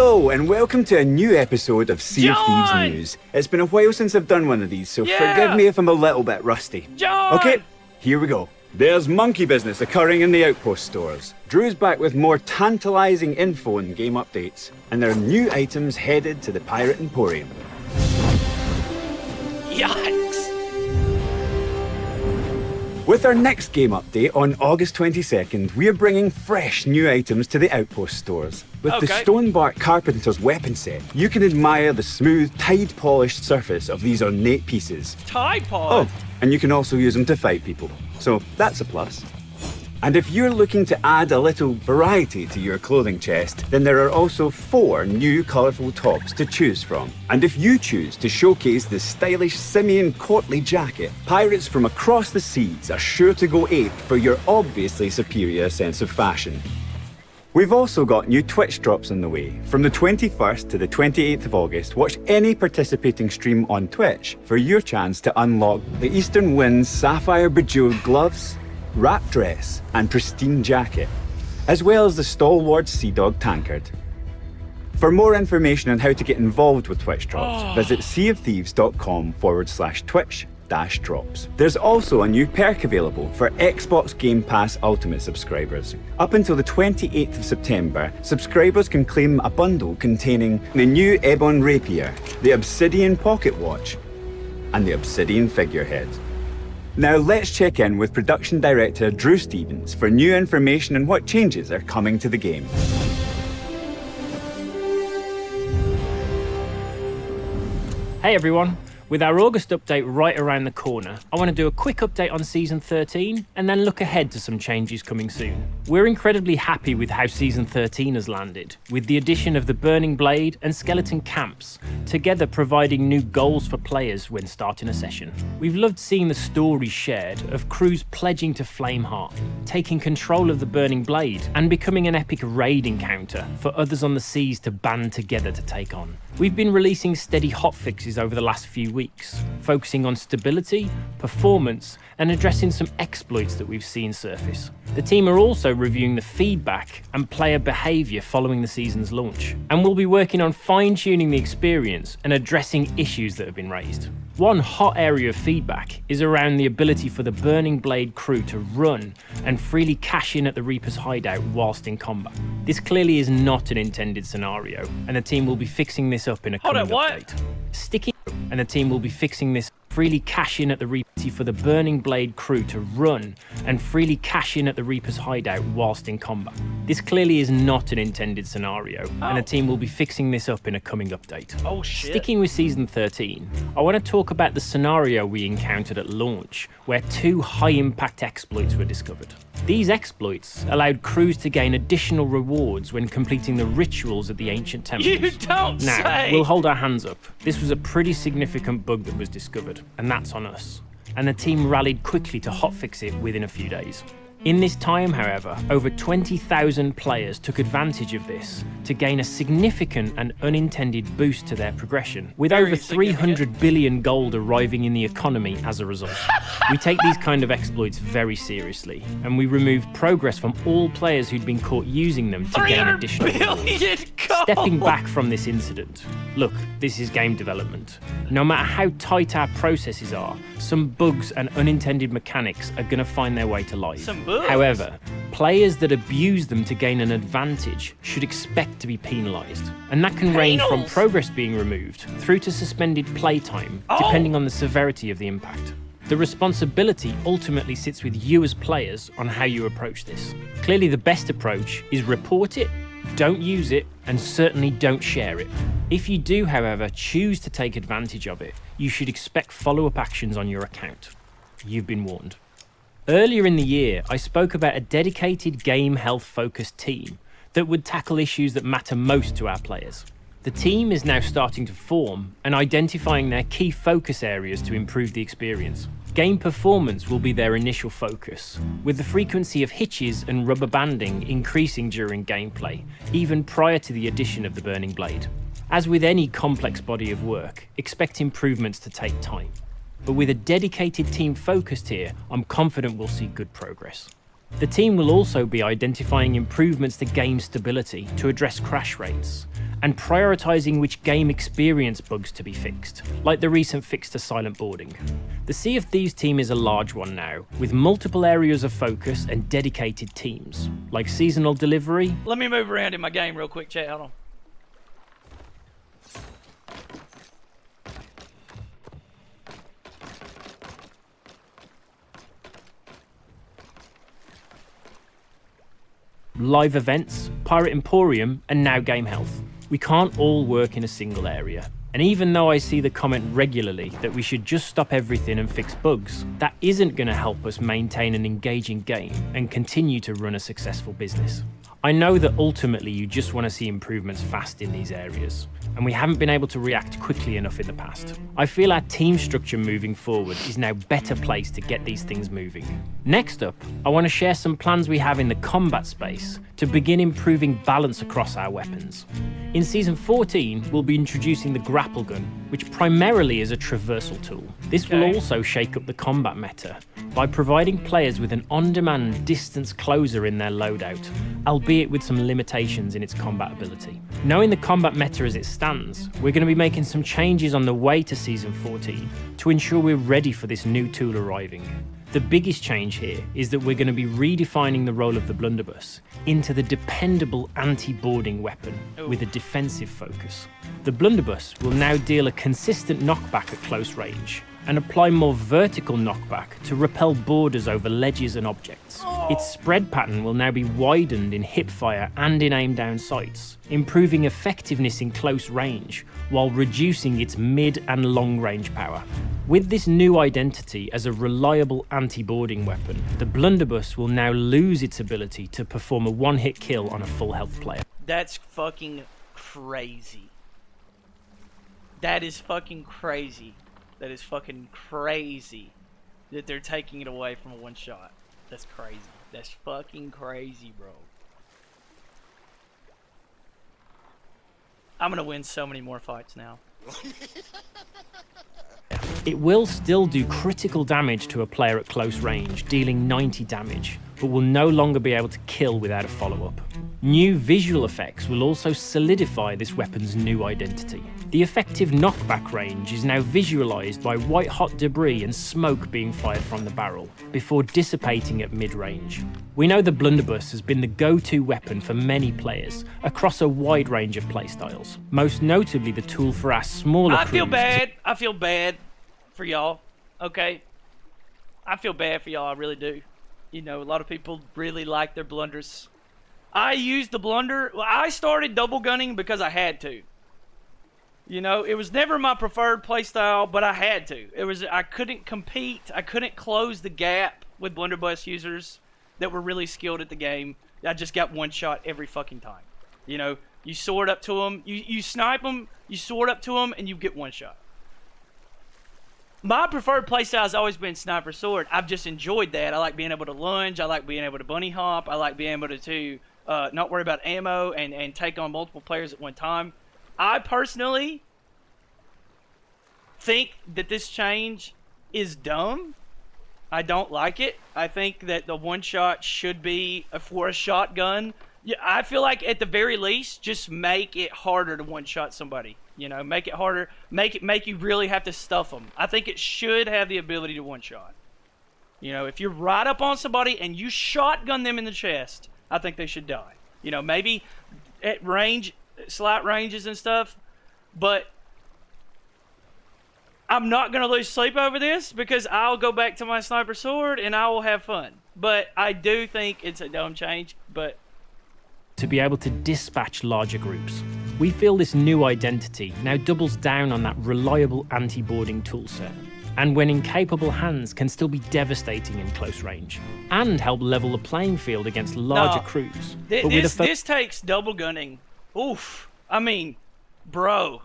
Hello and welcome to a new episode of Sea of Thieves News. It's been a while since I've done one of these, so forgive me if I'm a little bit rusty. Okay, here we go. There's monkey business occurring in the Outpost stores. Drew's back with more tantalising info and game updates, and there are new items headed to the Pirate Emporium. Yikes! With our next game update on August 22nd, we're bringing fresh new items to the Outpost stores. With the Stonebark Carpenter's weapon set, you can admire the smooth, tide-polished surface of these ornate pieces. Tide polish? Oh, and you can also use them to fight people, so that's a plus. And if you're looking to add a little variety to your clothing chest, then there are also 4 new colourful tops to choose from. And if you choose to showcase the stylish Simeon courtly jacket, pirates from across the seas are sure to go ape for your obviously superior sense of fashion. We've also got new Twitch drops on the way. From the 21st to the 28th of August, watch any participating stream on Twitch for your chance to unlock the Eastern Wind's sapphire bejeweled gloves, wrap dress and pristine jacket, as well as the stalwart Sea Dog tankard. For more information on how to get involved with Twitch drops, visit seaofthieves.com/Twitch-drops. There's also a new perk available for Xbox Game Pass Ultimate subscribers. Up until the 28th of September, subscribers can claim a bundle containing the new Ebon Rapier, the Obsidian Pocket Watch, and the Obsidian Figurehead. Now let's check in with production director Drew Stevens for new information on what changes are coming to the game. Hey everyone, with our August update right around the corner, I want to do a quick update on Season 13 and then look ahead to some changes coming soon. We're incredibly happy with how Season 13 has landed, with the addition of the Burning Blade and Skeleton Camps, together providing new goals for players when starting a session. We've loved seeing the stories shared of crews pledging to Flameheart, taking control of the Burning Blade, and becoming an epic raid encounter for others on the seas to band together to take on. We've been releasing steady hotfixes over the last few weeks, focusing on stability, performance, and addressing some exploits that we've seen surface. The team are also reviewing the feedback and player behaviour following the season's launch, and we'll be working on fine-tuning the experience and addressing issues that have been raised. One hot area of feedback is around the ability for the Burning Blade crew to run and freely cash in at the Reaper's hideout whilst in combat. This clearly is not an intended scenario, and the team will be fixing this up in a coming update. And the team will be fixing this freely cash in at the Reaper for the Burning Blade crew to run and freely cash in at the Reaper's hideout whilst in combat. This clearly is not an intended scenario, and the team will be fixing this up in a coming update. Oh shit. Sticking with Season 13, I want to talk about the scenario we encountered at launch, where 2 high-impact exploits were discovered. These exploits allowed crews to gain additional rewards when completing the rituals at the ancient temples. You don't Now, say! we'll hold our hands up. This was a pretty significant bug that was discovered, and that's on us. And the team rallied quickly to hotfix it within a few days. In this time, however, over 20,000 players took advantage of this to gain a significant and unintended boost to their progression, with over 300 billion gold arriving in the economy as a result. We take these kind of exploits very seriously, and we remove progress from all players who'd been caught using them to gain additional billion gold. Stepping back from this incident, look, this is game development. No matter how tight our processes are, some bugs and unintended mechanics are going to find their way to light. However, players that abuse them to gain an advantage should expect to be penalised. And that can range from progress being removed through to suspended playtime, depending on the severity of the impact. The responsibility ultimately sits with you as players on how you approach this. Clearly, the best approach is report it, don't use it, and certainly don't share it. If you do, however, choose to take advantage of it, you should expect follow-up actions on your account. You've been warned. Earlier in the year, I spoke about a dedicated game health-focused team that would tackle issues that matter most to our players. The team is now starting to form and identifying their key focus areas to improve the experience. Game performance will be their initial focus, with the frequency of hitches and rubber banding increasing during gameplay, even prior to the addition of the Burning Blade. As with any complex body of work, expect improvements to take time. But with a dedicated team focused here, I'm confident we'll see good progress. The team will also be identifying improvements to game stability to address crash rates, and prioritising which game experience bugs to be fixed, like the recent fix to silent boarding. The Sea of Thieves team is a large one now, with multiple areas of focus and dedicated teams, like seasonal delivery. Let me move around in my game real quick, chat. Hold on. Live events, Pirate Emporium, and now Game Health. We can't all work in a single area. And even though I see the comment regularly that we should just stop everything and fix bugs, that isn't going to help us maintain an engaging game and continue to run a successful business. I know that ultimately you just want to see improvements fast in these areas, and we haven't been able to react quickly enough in the past. I feel our team structure moving forward is now better placed to get these things moving. Next up, I want to share some plans we have in the combat space to begin improving balance across our weapons. In Season 14, we'll be introducing the grapple gun, which primarily is a traversal tool. This will also shake up the combat meta by providing players with an on-demand distance closer in their loadout, albeit with some limitations in its combat ability. Knowing the combat meta as it stands, we're going to be making some changes on the way to Season 14 to ensure we're ready for this new tool arriving. The biggest change here is that we're going to be redefining the role of the Blunderbus into the dependable anti-boarding weapon with a defensive focus. The Blunderbus will now deal a consistent knockback at close range and apply more vertical knockback to repel boarders over ledges and objects. Its spread pattern will now be widened in hipfire and in aim down sights, improving effectiveness in close range while reducing its mid and long range power. With this new identity as a reliable anti-boarding weapon, the Blunderbus will now lose its ability to perform a one-hit kill on a full health player. That's fucking crazy. That is fucking crazy. That is fucking crazy that they're taking it away from a one shot. That's crazy. That's fucking crazy, bro. I'm gonna win so many more fights now. It will still do critical damage to a player at close range, dealing 90 damage, but will no longer be able to kill without a follow-up. New visual effects will also solidify this weapon's new identity. The effective knockback range is now visualized by white-hot debris and smoke being fired from the barrel, before dissipating at mid-range. We know the Blunderbus has been the go-to weapon for many players across a wide range of playstyles, most notably the tool for our smaller I feel crews bad. I feel bad for y'all, okay? I feel bad for y'all, I really do. You know, a lot of people really like their blunders. I used the blunder. Well, I started double gunning because I had to. You know, it was never my preferred playstyle, but I had to. I couldn't compete. I couldn't close the gap with Blunderbus users that were really skilled at the game. I just got one shot every fucking time. You know, you sword up to them, you snipe them, you sword up to them, and you get one shot. My preferred playstyle has always been sniper sword. I've just enjoyed that. I like being able to lunge. I like being able to bunny hop. I like being able to not worry about ammo and take on multiple players at one time. I personally think that this change is dumb. I don't like it. I think that the one shot should be for a shotgun. Yeah, I feel like at the very least, just make it harder to one shot somebody. You know, make it harder. Make you really have to stuff them. I think it should have the ability to one shot. You know, if you're right up on somebody and you shotgun them in the chest, I think they should die. You know, maybe at range, slight ranges and stuff, but I'm not going to lose sleep over this because I'll go back to my sniper sword and I will have fun. But I do think it's a dumb change, but to be able to dispatch larger groups. We feel this new identity now doubles down on that reliable anti-boarding toolset, and when in capable hands can still be devastating in close range, and help level the playing field against larger crews. This takes double gunning. Oof. I mean, bro.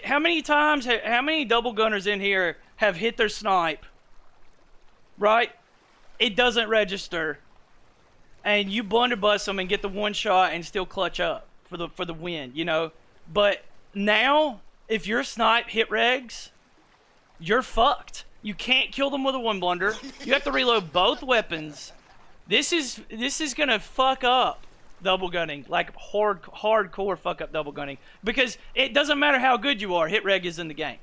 How many double gunners in here have hit their snipe, right? It doesn't register. And you blunderbuss them and get the one shot and still clutch up for the win, you know. But now, if your snipe hit regs, you're fucked. You can't kill them with a one blunder. You have to reload both weapons. This is gonna fuck up double gunning, like hardcore fuck up double gunning, because it doesn't matter how good you are, hit reg is in the game.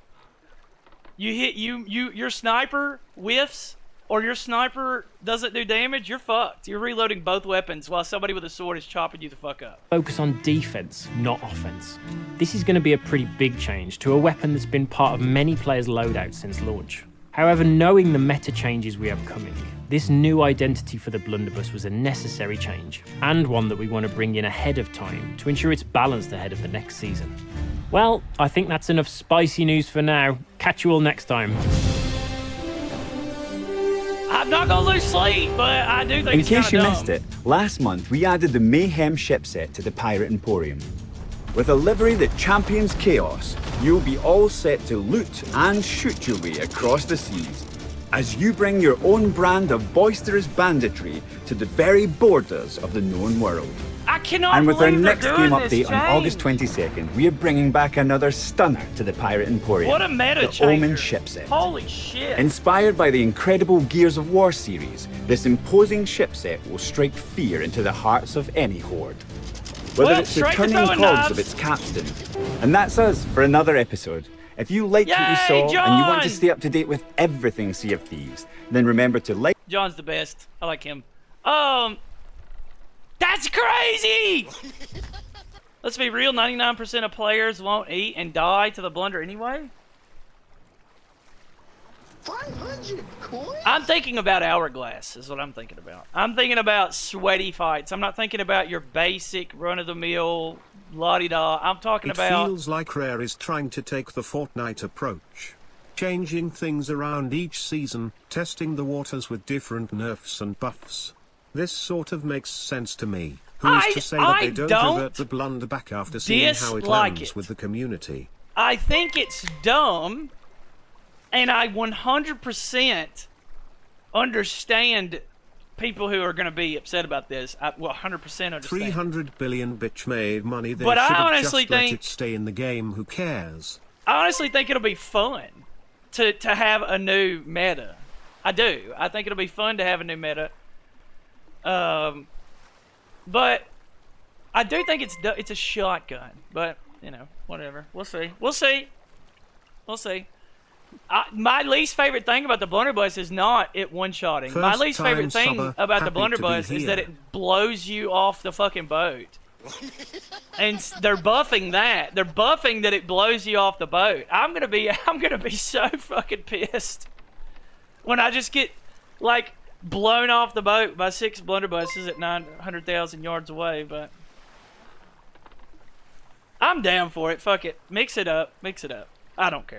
You hit your sniper whiffs or your sniper doesn't do damage, you're fucked. You're reloading both weapons while somebody with a sword is chopping you the fuck up. Focus on defense, not offense. This is going to be a pretty big change to a weapon that's been part of many players' loadouts since launch. However, knowing the meta changes we have coming, this new identity for the Blunderbus was a necessary change, and one that we want to bring in ahead of time to ensure it's balanced ahead of the next season. Well, I think that's enough spicy news for now. Catch you all next time. I'm not gonna lose sleep, but I do think In it's case you kinda missed dumb. it, last month we added the Mayhem ship set to the Pirate Emporium. With a livery that champions chaos, you'll be all set to loot and shoot your way across the seas as you bring your own brand of boisterous banditry to the very borders of the known world. I cannot And with our believe they're next doing game this update on August change. 22nd, we are bringing back another stunner to the Pirate Emporium. What a meta the changer. Omen ship set. Holy shit. Inspired by the incredible Gears of War series, this imposing ship set will strike fear into the hearts of any horde. Whether Well, it's the straight to turning throwing cogs knives. of its capstan. And that's us for another episode. If you liked what you Yay, saw and you want to John! stay up to date with everything Sea of Thieves, then remember to like. John's the best. I like him. That's crazy! Let's be real, 99% of players won't eat and die to the blunder anyway. 500 coins? I'm thinking about Hourglass is what I'm thinking about. I'm thinking about sweaty fights. I'm not thinking about your basic run-of-the-mill la-di-da. I'm talking It about... feels like Rare is trying to take the Fortnite approach. Changing things around each season, testing the waters with different nerfs and buffs. This sort of makes sense to me. Who's to say that I they don't don't revert the blunder back after seeing how it dislike lands it. with the community? I think it's dumb, and I 100% understand people who are going to be upset about this. I 100% understand. 300 billion bitch made money. They But I should have honestly just let think- it stay in the game. Who cares? I honestly think it'll be fun to have a new meta. I do. I think it'll be fun to have a new meta. But I do think it's a shotgun. But you know, whatever. We'll see. We'll see. We'll see. My least favorite thing about the Blunderbus is not it one-shotting. My First least favorite time thing subber, about the happy to be Blunderbus is that here. it blows you off the fucking boat. And they're buffing that. They're buffing that it blows you off the boat. I'm gonna be so fucking pissed when I just get like blown off the boat by 6 Blunderbuses at 900,000 yards away. But I'm down for it. Fuck it. Mix it up. Mix it up. I don't care.